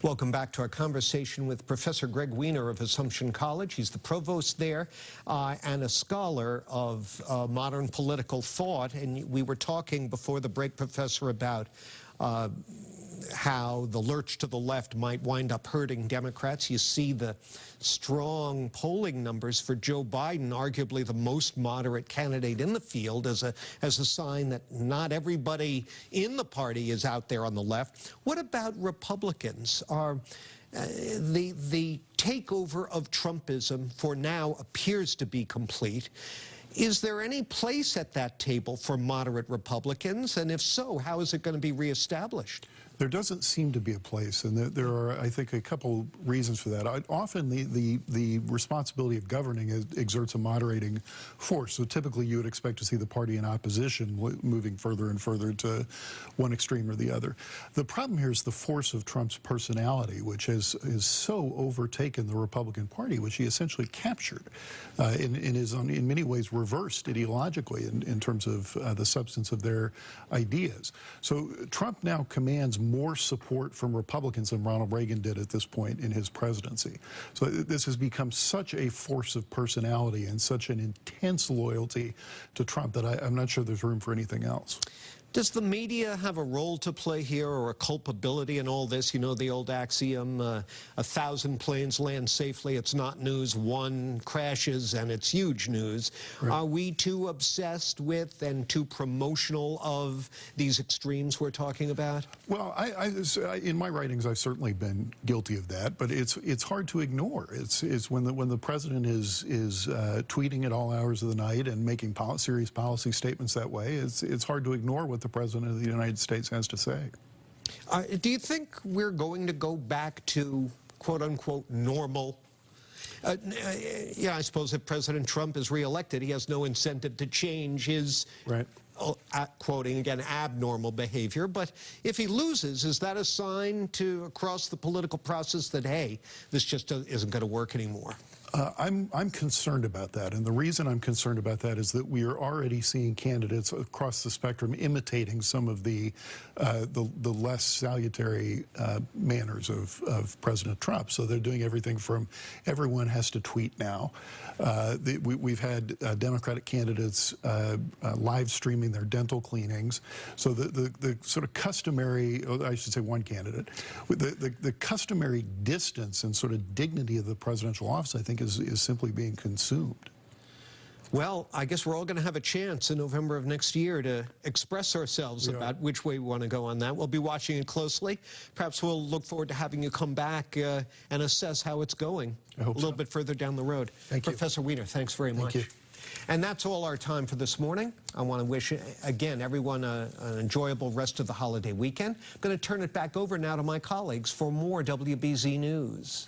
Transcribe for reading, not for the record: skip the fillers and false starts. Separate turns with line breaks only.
Welcome back to our conversation with Professor Greg Weiner of Assumption College. He's the provost there and a scholar of modern political thought. And we were talking before the break, Professor, about how the lurch to the left might wind up hurting Democrats. You see the strong polling numbers for Joe Biden, arguably the most moderate candidate in the field, as a sign that not everybody in the party is out there on the left. What about Republicans? Are the takeover of Trumpism for now appears to be complete. Is there any place at that table for moderate Republicans? And if so, how is it going to be reestablished?
There doesn't seem to be a place, and there are, I think, a couple reasons for that. Often the responsibility of governing exerts a moderating force. So typically you would expect to see the party in opposition moving further and further to one extreme or the other. The problem here is the force of Trump's personality, which has so overtaken the Republican Party, which he essentially captured in many ways reversed ideologically in terms of the substance of their ideas. So Trump now commands more support from Republicans than Ronald Reagan did at this point in his presidency. So this has become such a force of personality and such an intense loyalty to Trump that I'm not sure there's room for anything else.
Does the media have a role to play here or a culpability in all this? You know, the old axiom, 1,000 planes land safely, it's not news. One crashes and it's huge news. Right. Are we too obsessed with and too promotional of these extremes we're talking about?
Well, in my writings, I've certainly been guilty of that, but it's hard to ignore. It's when the president is tweeting at all hours of the night and making serious policy statements that way, it's hard to ignore what the President of the United States has to say.
Do you think we're going to go back to quote-unquote normal? Yeah, I suppose if President Trump is reelected, he has no incentive to change his, right, quoting again, abnormal behavior. But if he loses, is that a sign to across the political process that, hey, this just isn't going to work anymore?
I'm concerned about that, and the reason I'm concerned about that is that we are already seeing candidates across the spectrum imitating some of the less salutary manners of President Trump. So they're doing everything from everyone has to tweet now. We've had Democratic candidates live streaming their dental cleanings. So the sort of customary, I should say one candidate, the customary distance and sort of dignity of the presidential office, I think, is simply being consumed.
Well, I guess we're all going to have a chance in November of next year to express ourselves about which way we want to go on that. We'll be watching it closely. Perhaps we'll look forward to having you come back and assess how it's going a little bit further down the road.
Thank you.
Professor Weiner, thanks very much.
Thank you.
And that's all our time for this morning. I want to wish, again, everyone an enjoyable rest of the holiday weekend. I'm going to turn it back over now to my colleagues for more WBZ News.